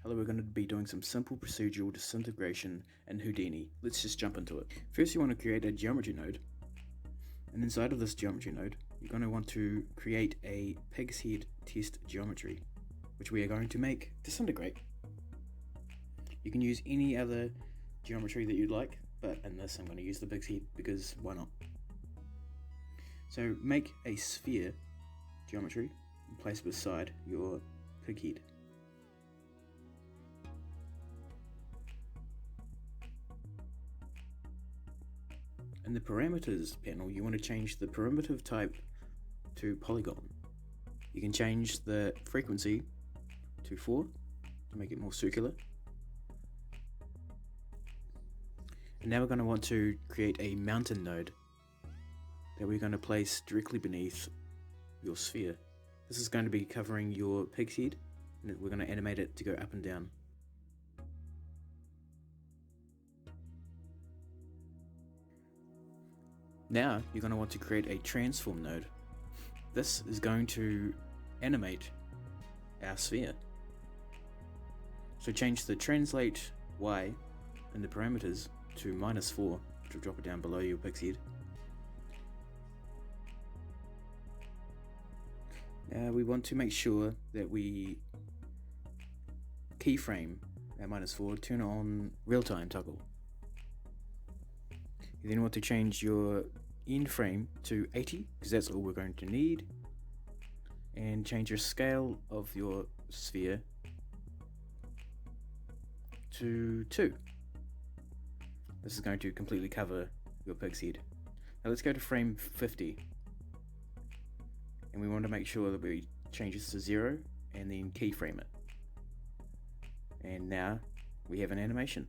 Hello, we're going to be doing some simple procedural disintegration in Houdini. Let's just jump into it. First, you want to create a geometry node, and inside of this geometry node, you're going to want to create a pig's head test geometry, which we are going to make disintegrate. You can use any other geometry that you'd like, but in this I'm going to use the pig's head because why not? So make a sphere geometry and place it beside your pig head. In the parameters panel, you want to change the primitive type to polygon. You can change the frequency to 4 to make it more circular. And now we're going to want to create a mountain node that we're going to place directly beneath your sphere. This is going to be covering your pig's head, and we're going to animate it to go up and down. Now you're going to want to create a transform node. This is going to animate our sphere. So change the translate y in the parameters to -4, which will drop it down below your pig's head. Now we want to make sure that we keyframe our -4, turn on real-time toggle. You then want to change your end frame to 80 because that's all we're going to need, and change your scale of your sphere to 2. This is going to completely cover your pig's head. Now let's go to frame 50, and we want to make sure that we change this to 0 and then keyframe it. And now we have an animation.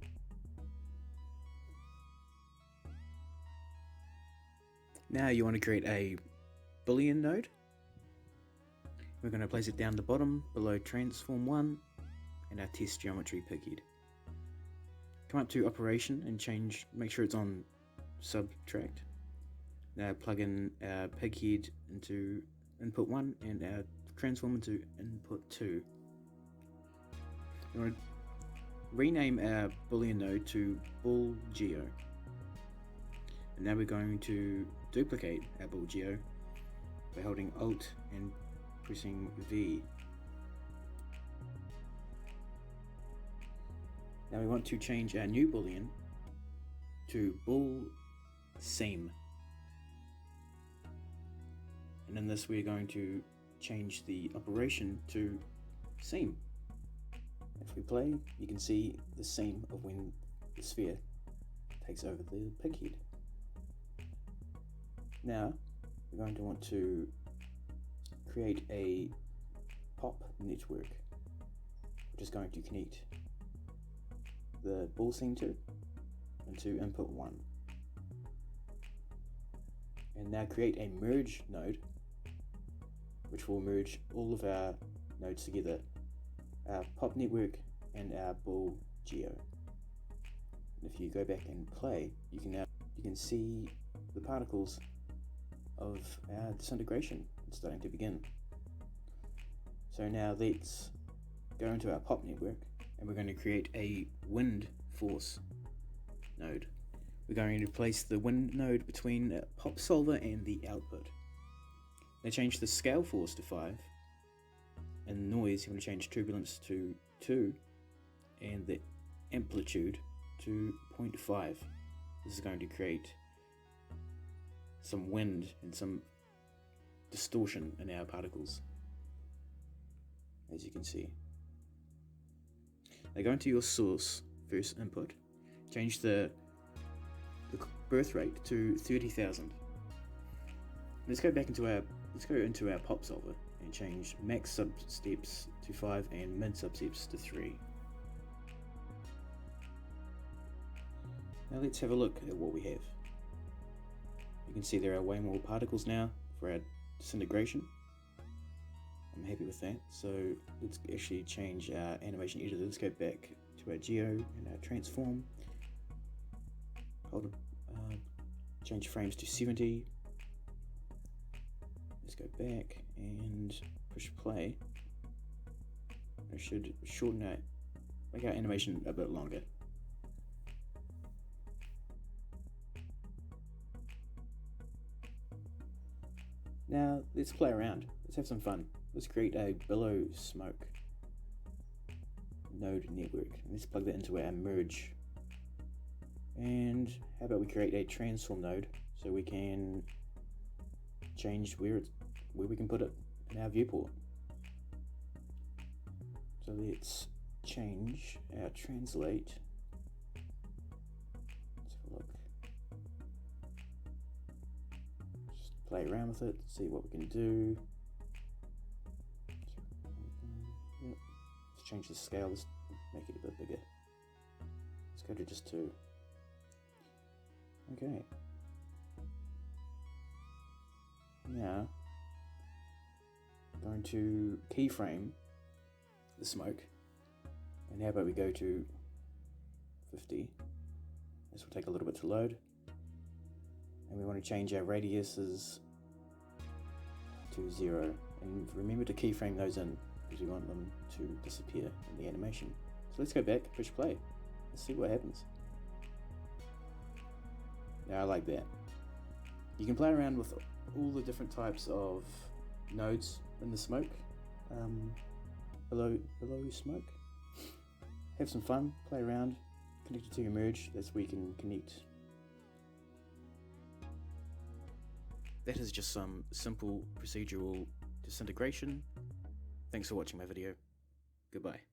Now you want to create a Boolean node. We're going to place it down the bottom below transform 1 and our test geometry pig head. Come up to operation and make sure it's on subtract. Now plug in our pig head into input 1 and our transform into input 2. We want to rename our Boolean node to bool geo. And now we're going to duplicate our bool geo by holding Alt and pressing V. Now we want to change our new boolean to bool seam. And in this we're going to change the operation to seam. If we play, you can see the seam of when the sphere takes over the pig head. Now we're going to want to create a pop network, which is going to connect the bool seam into input 1. And now create a merge node, which will merge all of our nodes together, our pop network and our bool geo. And if you go back and play, you can see the particles of our disintegration starting to begin. So now let's go into our pop network, and we're going to create a wind force node. We're going to place the wind node between pop solver and the output. Now change the scale force to 5, and noise you want to change turbulence to 2, and the amplitude to 0.5. This is going to create some wind and some distortion in our particles, as you can see. Now go into your source first input, change the birth rate to 30,000. Let's go into our pop solver and change max substeps to 5 and min substeps to 3. Now let's have a look at what we have. You can see there are way more particles now for our disintegration. I'm happy with that. So let's actually change our animation editor. Let's go back to our geo and our transform. Change frames to 70. Let's go back and push play. I should shorten our make our animation a bit longer. Now let's play around. Let's have some fun. Let's create a billow smoke node network. Let's plug that into our merge. And how about we create a transform node so we can change where we can put it in our viewport. So let's change our translate. Let's have a look. Just play around with it, see what we can do. Yep. Let's change the scale, let's make it a bit bigger. Let's go to just 2. Okay. Now, I'm going to keyframe the smoke, and how about we go to 50. This will take a little bit to load, and we want to change our radiuses to 0, and remember to keyframe those in because we want them to disappear in the animation. So let's go back, push play, let's see what happens. Now I like that. You can play around with all the different types of nodes in the smoke, below smoke. Have some fun, play around, connect it to your merge. That's where you can connect. That is just some simple procedural disintegration. Thanks for watching my video. Goodbye.